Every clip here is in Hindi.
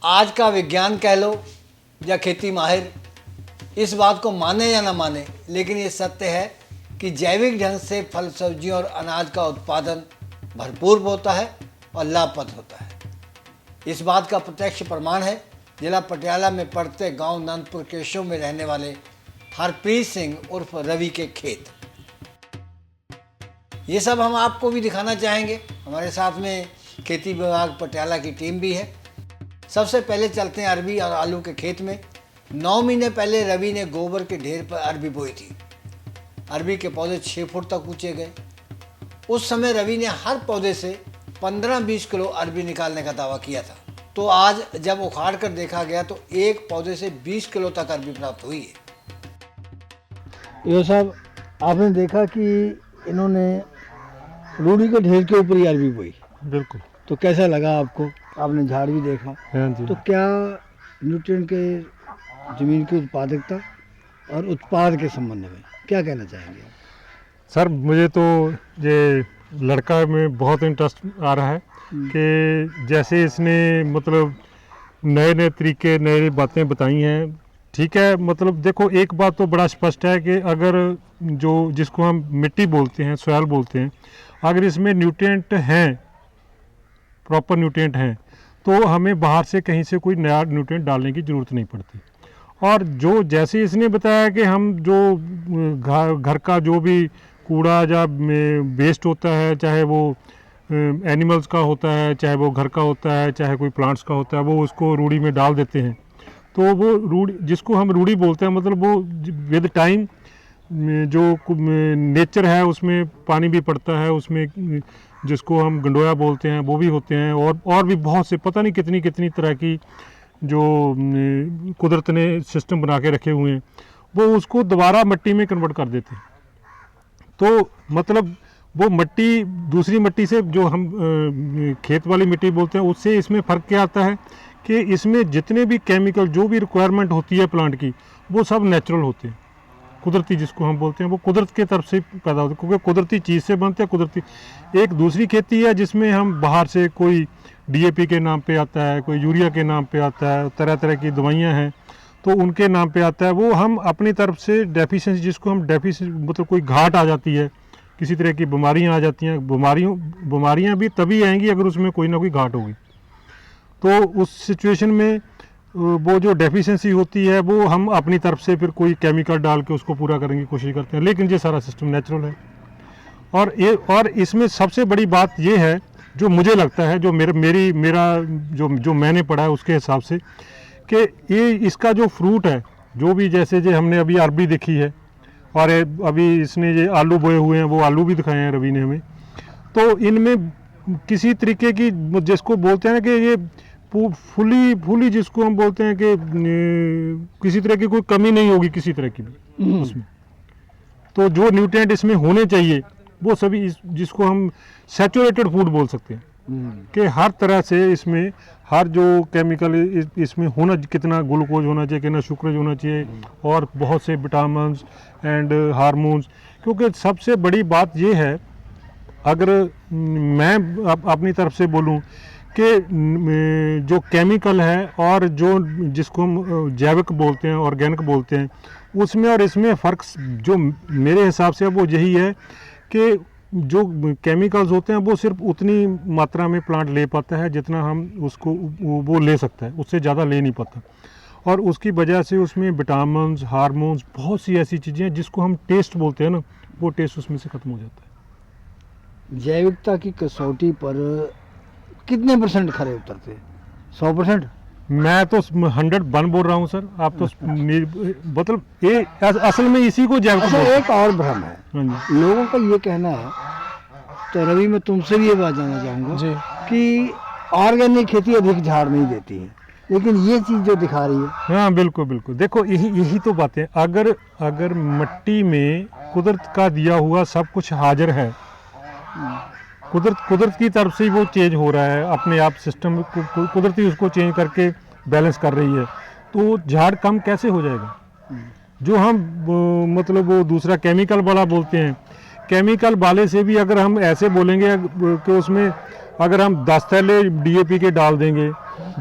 आज का विज्ञान कह लो या खेती माहिर, इस बात को माने या ना माने, लेकिन ये सत्य है कि जैविक ढंग से फल सब्जियों और अनाज का उत्पादन भरपूर होता है और लाभप्रद होता है। इस बात का प्रत्यक्ष प्रमाण है जिला पटियाला में पड़ते गांव नंदपुर केशव में रहने वाले हरप्रीत सिंह उर्फ रवि के खेत। ये सब हम आपको भी दिखाना चाहेंगे। हमारे साथ में खेती विभाग पटियाला की टीम भी है। सबसे पहले चलते हैं अरबी और आलू के खेत में। 9 महीने पहले रवि ने गोबर के ढेर पर अरबी बोई थी। अरबी के पौधे 6 फुट तक ऊंचे गए। उस समय रवि ने हर पौधे से 15-20 किलो अरबी निकालने का दावा किया था। तो आज जब उखाड़ कर देखा गया तो एक पौधे से 20 किलो तक अरबी प्राप्त हुई है। यो साहब, आपने देखा कि इन्होंने रूढ़ी के ढेर के ऊपर ही अरबी बोई। बिल्कुल। तो कैसा लगा आपको? आपने झाड़ भी देखा। हाँ जी। तो क्या न्यूट्रिएंट के ज़मीन की उत्पादकता और उत्पाद के संबंध में क्या कहना चाहेंगे? सर, मुझे तो ये लड़का में बहुत इंटरेस्ट आ रहा है कि जैसे इसने मतलब नए नए तरीके, नई बातें बताई हैं। ठीक है, मतलब देखो, एक बात तो बड़ा स्पष्ट है कि अगर जो जिसको हम मिट्टी बोलते हैं, सॉइल बोलते हैं, अगर इसमें न्यूट्रिएंट हैं, प्रॉपर न्यूट्रिएंट हैं, तो हमें बाहर से कहीं से कोई नया न्यूट्रिएंट डालने की ज़रूरत नहीं पड़ती। और जो जैसे इसने बताया कि हम जो घर का जो भी कूड़ा या वेस्ट होता है, चाहे वो एनिमल्स का होता है, चाहे वो घर का होता है, चाहे कोई प्लांट्स का होता है, वो उसको रूढ़ी में डाल देते हैं। तो वो रूढ़ी, जिसको हम रूढ़ी बोलते हैं, मतलब वो विद टाइम जो नेचर है उसमें पानी भी पड़ता है, उसमें जिसको हम गंडोया बोलते हैं वो भी होते हैं, और भी बहुत से पता नहीं कितनी कितनी तरह की जो कुदरत ने सिस्टम बना के रखे हुए हैं, वो उसको दोबारा मिट्टी में कन्वर्ट कर देते हैं। तो मतलब वो मिट्टी दूसरी मिट्टी से, जो हम खेत वाली मिट्टी बोलते हैं, उससे इसमें फ़र्क क्या आता है कि इसमें जितने भी केमिकल, जो भी रिक्वायरमेंट होती है प्लांट की, वो सब नेचुरल होते हैं, कुदरती जिसको हम बोलते हैं, वो कुदरत के तरफ से पैदा होते हैं, क्योंकि कुदरती चीज़ से बनते हैं। कुदरती एक दूसरी खेती है जिसमें हम बाहर से कोई DAP के नाम पे आता है, कोई यूरिया के नाम पे आता है, तरह तरह की दवाइयाँ हैं तो उनके नाम पे आता है। वो हम अपनी तरफ से डेफिशिएंसी, जिसको हम डेफिशिएंसी मतलब कोई घाट आ जाती है, किसी तरह की बीमारियाँ आ जाती हैं। बीमारियाँ भी तभी आएंगी अगर उसमें कोई ना कोई घाट होगी। तो उस सिचुएशन में वो जो डेफिशिएंसी होती है, वो हम अपनी तरफ से फिर कोई केमिकल डाल के उसको पूरा करने की कोशिश करते हैं, लेकिन ये सारा सिस्टम नेचुरल है। और इसमें सबसे बड़ी बात ये है, जो मुझे लगता है, जो मेरा जो मैंने पढ़ा है उसके हिसाब से, कि ये इसका जो फ्रूट है, जो भी जैसे जो हमने अभी अरबी देखी है, और अभी इसने ये आलू बोए हुए हैं, वो आलू भी दिखाए हैं रवि ने हमें, तो इनमें किसी तरीके की, जिसको बोलते हैं ना कि ये फुली जिसको हम बोलते हैं कि किसी तरह की कोई कमी नहीं होगी किसी तरह की भी उसमें। तो जो न्यूट्रिएंट इसमें होने चाहिए वो सभी, जिसको हम सैचुरेटेड फूड बोल सकते हैं, कि हर तरह से इसमें हर जो केमिकल इसमें होना, कितना ग्लूकोज होना चाहिए, कितना शुक्रोज होना चाहिए, और बहुत से विटामिन एंड हार्मोन्स। क्योंकि सबसे बड़ी बात ये है, अगर मैं अपनी तरफ से बोलूं कि जो केमिकल है और जो जिसको हम जैविक बोलते हैं, ऑर्गेनिक बोलते हैं, उसमें और इसमें फ़र्क जो मेरे हिसाब से वो यही है कि जो केमिकल्स होते हैं वो सिर्फ उतनी मात्रा में प्लांट ले पाता है जितना हम उसको वो ले सकता है, उससे ज़्यादा ले नहीं पाता। और उसकी वजह से उसमें विटामिन्स, हार्मोन्स, बहुत सी ऐसी चीज़ें हैं जिसको हम टेस्ट बोलते हैं ना, वो टेस्ट उसमें से ख़त्म हो जाता है। जैविकता की कसौटी पर कितने % खरे उतरते? 100%? मैं तो 101 बोल रहा हूँ सर। आप तो मतलब ये असल में इसी को जैविक। अच्छा, एक और भ्रम है लोगों का, ये कहना है, तो रवि मैं तुमसे भी ये बात जानना चाहूँगा जी, कि ऑर्गेनिक खेती अधिक झाड़ नहीं देती है, लेकिन ये चीज़ जो दिखा रही है। हाँ बिल्कुल बिल्कुल, देखो यही तो बात है। अगर मिट्टी में कुदरत का दिया हुआ सब कुछ हाजिर है, कुदरत की तरफ से वो चेंज हो रहा है, अपने आप सिस्टम कुदरती उसको चेंज करके बैलेंस कर रही है, तो झाड़ कम कैसे हो जाएगा? जो हम मतलब वो दूसरा केमिकल वाला बोलते हैं, केमिकल वाले से भी अगर हम ऐसे बोलेंगे कि उसमें अगर हम 10 थैले DAP के डाल देंगे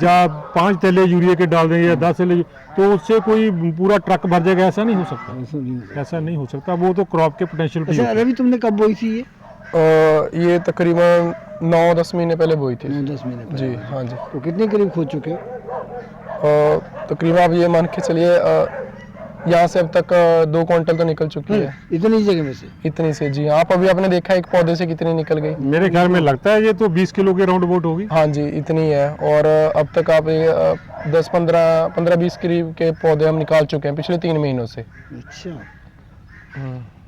या 5 थैले यूरिया के डाल देंगे या 10 थैले, तो उससे कोई पूरा ट्रक भर जाएगा, ऐसा नहीं हो सकता। ऐसा नहीं हो सकता, वो तो क्रॉप के पोटेंशियल पे। अच्छा रवि, तुमने कब बोई थी ये? ये तकरीबन 9-10 महीने पहले बोई थी। 9-10 महीने पहले। जी हाँ जी। तो कितने करीब खोद चुके हो? तकरीबन आप ये मान के चलिए यहाँ से अब तक 2 क्विंटल तो निकल चुकी है। इतनी जगह में से? इतनी से जी। आप अभी आपने देखा एक पौधे से कितनी निकल गई? मेरे ख्याल में लगता है ये तो 20 किलो के राउंड अबाउट होगी। हाँ जी, इतनी है। और अब तक आप 15-20 करीब के पौधे हम निकाल चुके हैं पिछले 3 महीनों से। अच्छा,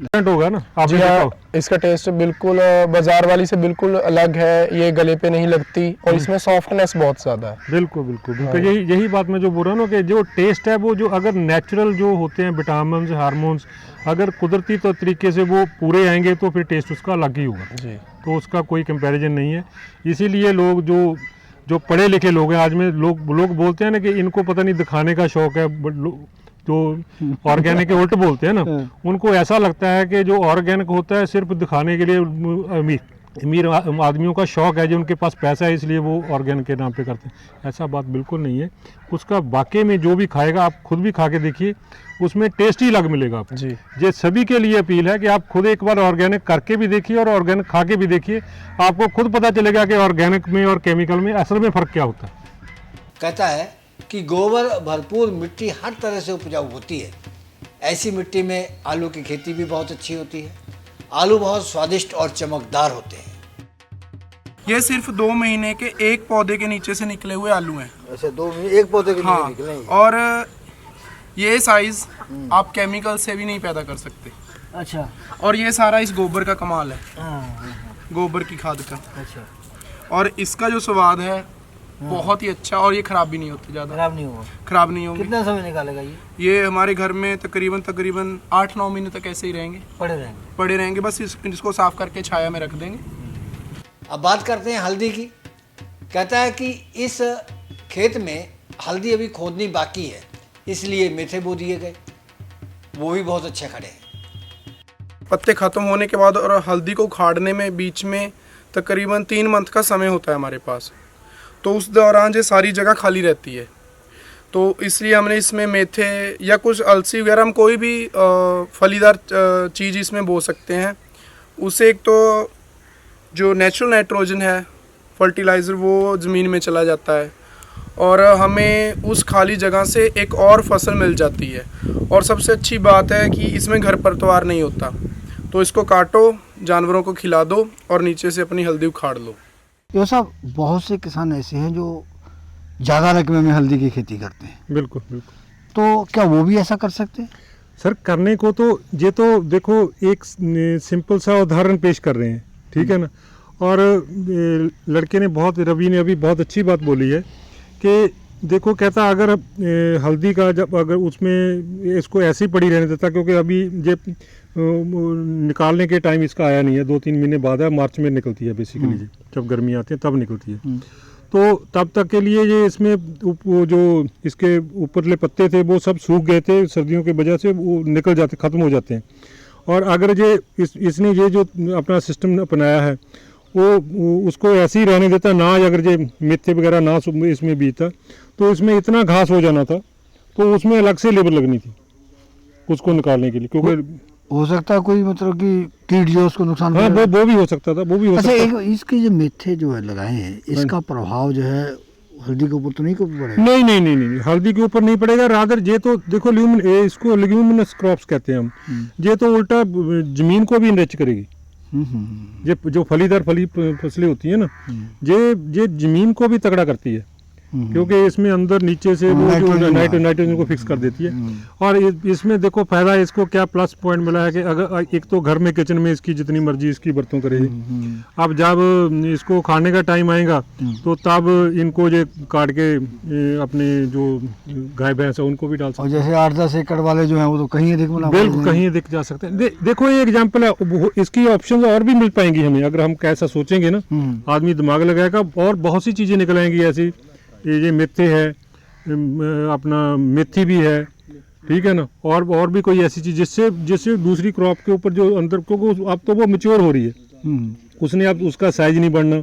डिफरेंट होगा ना आप? जी हाँ, इसका टेस्ट बिल्कुल बाजार वाली से बिल्कुल अलग है। ये गले पे नहीं लगती और इसमें सॉफ्टनेस बहुत ज्यादा है। बिल्कुल बिल्कुल बिल्कुल, यही बात मैं जो बोल रहा हूँ ना कि जो टेस्ट है वो जो अगर नेचुरल जो होते हैं विटामिन हार्मोन्स, अगर कुदरती तो तरीके से वो पूरे आएंगे तो फिर टेस्ट उसका अलग ही होगा जी। तो उसका कोई कंपैरिजन नहीं है। इसीलिए लोग जो पढ़े लिखे लोग हैं आज में, लोग बोलते हैं ना कि इनको पता नहीं दिखाने का शौक है, जो ऑर्गेनिक के उल्ट बोलते हैं ना, उनको ऐसा लगता है कि जो ऑर्गेनिक होता है सिर्फ दिखाने के लिए अमीर आदमियों का शौक है, जो उनके पास पैसा है इसलिए वो ऑर्गेनिक के नाम पे करते हैं। ऐसा बात बिल्कुल नहीं है। उसका वाकई में जो भी खाएगा, आप खुद भी खा के देखिए, उसमें टेस्ट ही अलग मिलेगा आपको। जी। ये सभी के लिए अपील है कि आप खुद एक बार ऑर्गेनिक करके भी देखिए और ऑर्गेनिक खा के भी देखिए, आपको खुद पता चलेगा कि ऑर्गेनिक में और केमिकल में असल में फ़र्क क्या होता है। कहता है कि गोबर भरपूर मिट्टी हर तरह से उपजाऊ होती है। ऐसी मिट्टी में आलू की खेती भी बहुत अच्छी होती है। आलू बहुत स्वादिष्ट और चमकदार होते हैं। ये सिर्फ 2 महीने के एक पौधे के नीचे से निकले हुए आलू हैं। अच्छा, 2 महीने एक पौधे के लिए हाँ, निकले हैं। और ये साइज आप केमिकल से भी नहीं पैदा कर सकते। अच्छा। और ये सारा इस गोबर का कमाल है, हाँ, गोबर की खाद का। अच्छा। और इसका जो स्वाद है बहुत ही अच्छा, और ये खराब भी नहीं होती, ज़्यादा खराब नहीं होगा? खराब नहीं होगी। कितना समय निकालेगा ये हमारे घर में तकरीबन 8-9 महीने तक ऐसे ही रहेंगे, पड़े रहेंगे। बस इसको साफ करके छाया में रख देंगे। अब बात करते हैं हल्दी की। कहता है कि इस खेत में हल्दी अभी खोदनी बाकी है, इसलिए मेथे बो दिए गए, वो भी बहुत अच्छे खड़े हैं। पत्ते ख़त्म होने के बाद और हल्दी को उखाड़ने में बीच में तकरीबन 3 मंथ का समय होता है हमारे पास, तो उस दौरान ये सारी जगह खाली रहती है। तो इसलिए हमने इसमें मेथे या कुछ अलसी वगैरह, हम कोई भी फलीदार चीज़ इसमें बो सकते हैं। उससे एक तो जो नेचुरल नाइट्रोजन है, फर्टिलाइज़र, वो ज़मीन में चला जाता है और हमें उस खाली जगह से एक और फसल मिल जाती है। और सबसे अच्छी बात है कि इसमें घर परतवार नहीं होता, तो इसको काटो, जानवरों को खिला दो और नीचे से अपनी हल्दी उखाड़ लो। ये साहब, बहुत से किसान ऐसे हैं जो ज़्यादा रकबे में हल्दी की खेती करते हैं। बिल्कुल बिल्कुल। तो क्या वो भी ऐसा कर सकते हैं? सर करने को तो ये तो देखो एक सिंपल सा उदाहरण पेश कर रहे हैं, ठीक है ना। और लड़के ने रवि ने अभी बहुत अच्छी बात बोली है कि देखो, कहता अगर हल्दी का जब अगर उसमें इसको ऐसे ही पड़ी रहने देता, क्योंकि अभी ये निकालने के टाइम इसका आया नहीं है, 2-3 महीने बाद है, मार्च में निकलती है बेसिकली, जब गर्मी आती है तब निकलती है। तो तब तक के लिए ये इसमें वो जो इसके ऊपरले पत्ते थे वो सब सूख गए थे, सर्दियों की वजह से वो निकल जाते, ख़त्म हो जाते हैं। और अगर ये इसने ये जो अपना सिस्टम अपनाया है वो उसको ऐसे ही रहने देता, ना अगर ये मेथे वगैरह ना इसमें बीता, तो इसमें इतना घास हो जाना था, तो उसमें अलग से लेबर लगनी थी उसको निकालने के लिए, क्योंकि हो सकता है कोई मतलब कि कीट जो उसको नुकसान। हाँ, वो भी हो सकता था, वो भी हो अच्छा, सकता एक इसके जो मेथे जो है लगाए हैं, इसका प्रभाव जो है हल्दी के ऊपर तो नहीं पड़ेगा? नहीं, हल्दी के ऊपर नहीं पड़ेगा। रादर ये तो देखो इसको लेग्यूमिनस क्रॉप्स कहते हैं हम, ये तो उल्टा जमीन को भी इनरिच करेगी। ये जो फलीदार फसलें होती है ना, ये जमीन को भी तगड़ा करती है, क्योंकि इसमें अंदर नीचे से वो जो नाइट्रोजन को फिक्स कर देती है। और इसमें देखो फायदा इसको क्या प्लस पॉइंट मिला है कि अगर एक तो घर में किचन में इसकी जितनी मर्जी इसकी बर्तन करेगी। अब जब इसको खाने का टाइम आएगा तो तब इनको ये काट के अपने जो गाय भैंस है उनको भी डाल सकते हैं। और जैसे 8-10 एकड़ वाले जो हैं वो तो कहीं अधिक बिल्कुल कहीं अधिक जा सकते हैं। देखो ये एग्जाम्पल है, इसकी ऑप्शन और भी मिल पाएंगी हमें अगर हम कैसा सोचेंगे ना, आदमी दिमाग लगाएगा, और बहुत सी चीज़ें निकल आएंगी ऐसी। ये मेथे है, अपना मेथी भी है, ठीक है ना, और भी कोई ऐसी चीज़ जिससे दूसरी क्रॉप के ऊपर जो अंदर, क्योंकि अब तो वो मैच्योर हो रही है, उसने अब उसका साइज नहीं बढ़ना,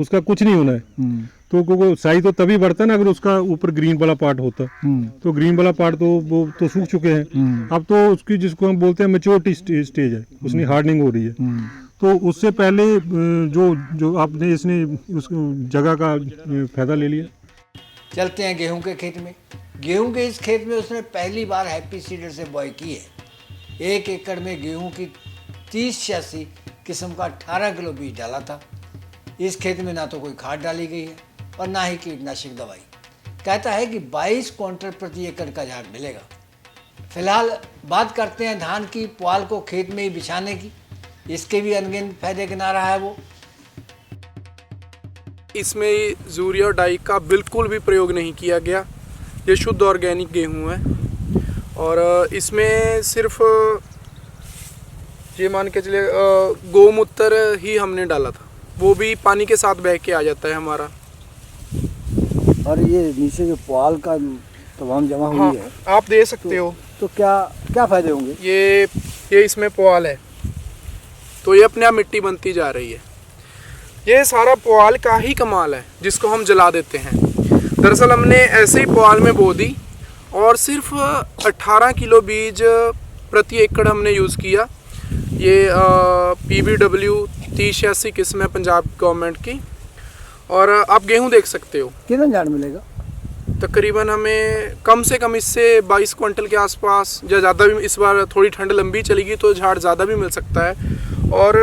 उसका कुछ नहीं होना है। तो क्योंकि साइज तो तभी बढ़ता है ना अगर उसका ऊपर ग्रीन वाला पार्ट होता। तो ग्रीन वाला पार्ट तो वो तो सूख चुके हैं। अब तो उसकी जिसको हम बोलते हैं मैच्योरिटी स्टेज है, उसकी हार्डनिंग हो रही है। तो उससे पहले जो आपने इसने उस जगह का फायदा ले लिया। चलते हैं गेहूं के खेत में। गेहूं के इस खेत में उसने पहली बार हैप्पी सीडर से बॉय की है। 1 एकड़ में गेहूं की 30-86 किस्म का 18 किलो बीज डाला था। इस खेत में ना तो कोई खाद डाली गई है और ना ही कीटनाशक दवाई। कहता है कि 22 क्विंटल प्रति एकड़ का झाड़ मिलेगा। फिलहाल बात करते हैं धान की पुआल को खेत में ही बिछाने की। इसके भी अनगिनत फायदे गिना रहा है वो। इसमें यूरिया और डाई का बिल्कुल भी प्रयोग नहीं किया गया। ये शुद्ध ऑर्गेनिक गेहूं है और इसमें सिर्फ ये मान के चले गौमूत्र ही हमने डाला था, वो भी पानी के साथ बह के आ जाता है हमारा। और ये नीचे जो पुआल का तमाम जमा हुई है, आप दे सकते हो। तो क्या क्या फायदे होंगे? ये इसमें पुआल है तो ये अपने आप मिट्टी बनती जा रही है। ये सारा पुआल का ही कमाल है जिसको हम जला देते हैं। दरअसल हमने ऐसे ही पुआल में बो दी और सिर्फ 18 किलो बीज प्रति एकड़ हमने यूज़ किया। ये PBW 3086 किस्म है पंजाब गवर्नमेंट की। और आप गेहूं देख सकते हो। कितना झाड़ मिलेगा? तकरीबन हमें कम से कम इससे 22 क्विंटल के आसपास या ज़्यादा भी। इस बार थोड़ी ठंड लंबी चलेगी तो झाड़ ज़्यादा भी मिल सकता है। और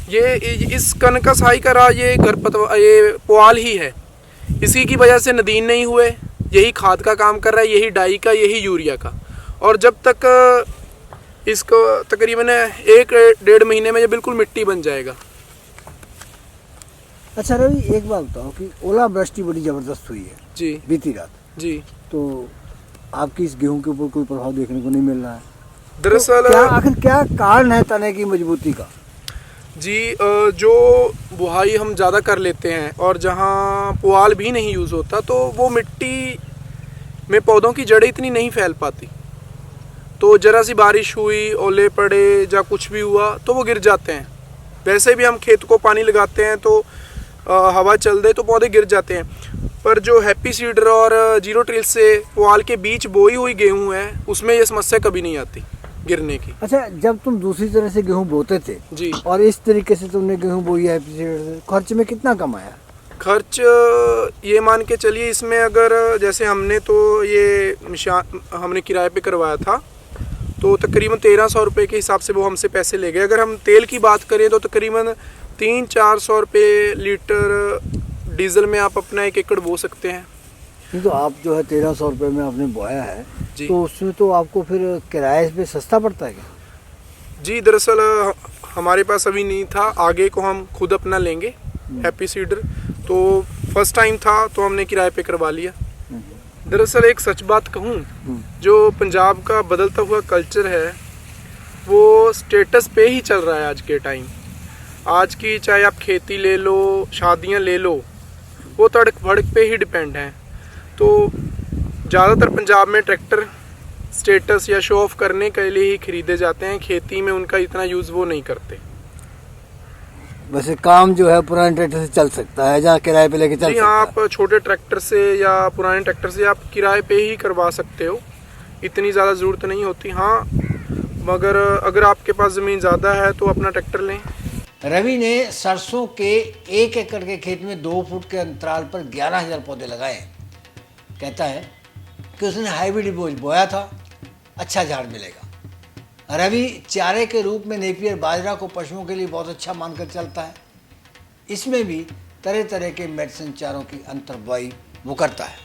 ये इस कनकसाई का राज ये ये पुआल ही है। इसी की वजह से नदीन नहीं हुए। यही खाद का काम कर रहा है, यही डाई का, यही यूरिया का। और जब तक इसको तकरीबन 1-1.5 महीने में ये बिल्कुल मिट्टी बन जाएगा। अच्छा रवि, एक बात बताओ कि ओलावृष्टि बड़ी ज़बरदस्त हुई है जी बीती रात। जी। तो आपकी इस गेहूं के ऊपर कोई प्रभाव देखने को नहीं मिल रहा है? दरअसल तो आखिर क्या कारण है तने की मजबूती का? जी, जो बुहाई हम ज़्यादा कर लेते हैं और जहाँ पुआल भी नहीं यूज़ होता तो वो मिट्टी में पौधों की जड़ें इतनी नहीं फैल पाती। तो ज़रा सी बारिश हुई, ओले पड़े या कुछ भी हुआ तो वो गिर जाते हैं। वैसे भी हम खेत को पानी लगाते हैं तो हवा चल दे तो पौधे गिर जाते हैं। पर जो हैप्पी सीडर और जीरो ट्रिल से पुआल के बीच बोई हुई गेहूँ है उसमें ये समस्या कभी नहीं आती गिरने की। अच्छा, जब तुम दूसरी तरह से गेहूं बोते थे जी और इस तरीके से तुमने गेहूं बोई है, खर्च में कितना कम आया? खर्च ये मान के चलिए इसमें अगर जैसे हमने तो ये हमने किराए पे करवाया था तो तकरीबन 1300 रुपये के हिसाब से वो हमसे पैसे ले गए। अगर हम तेल की बात करें तो तकरीबन 300-400 रुपये लीटर डीजल में आप अपना 1 एकड़ बो सकते हैं। नहीं तो आप जो है 1300 रुपये में आपने बोया है जी। तो उसमें तो आपको फिर किराए पे सस्ता पड़ता है क्या? जी, दरअसल हमारे पास अभी नहीं था, आगे को हम खुद अपना लेंगे हैप्पी सीडर। तो फर्स्ट टाइम था तो हमने किराए पे करवा लिया। दरअसल एक सच बात कहूँ, जो पंजाब का बदलता हुआ कल्चर है वो स्टेटस पे ही चल रहा है आज के टाइम। आज की चाहे आप खेती ले लो, शादियाँ ले लो, वो तड़क भड़क पे ही डिपेंड हैं। तो ज़्यादातर पंजाब में ट्रैक्टर स्टेटस या शो ऑफ करने के लिए ही खरीदे जाते हैं। खेती में उनका इतना यूज़ वो नहीं करते। वैसे काम जो है पुराने ट्रैक्टर से चल सकता है, जहाँ किराए पे लेके चल जी सकता हाँ, है। आप छोटे ट्रैक्टर से या पुराने ट्रैक्टर से आप किराए पे ही करवा सकते हो, इतनी ज़्यादा ज़रूरत नहीं होती। हाँ, मगर अगर आपके पास ज़मीन ज़्यादा है तो अपना ट्रैक्टर लें। रवि ने सरसों के 1 एकड़ के खेत में 2 फुट के अंतराल पर 11,000 पौधे लगाए हैं। कहता है कि उसने हाइब्रिड बोझ बोया था, अच्छा झाड़ मिलेगा। रवि चारे के रूप में नेपियर बाजरा को पशुओं के लिए बहुत अच्छा मानकर चलता है। इसमें भी तरह तरह के मेडिसिन चारों की अंतर्बुआई वो करता है।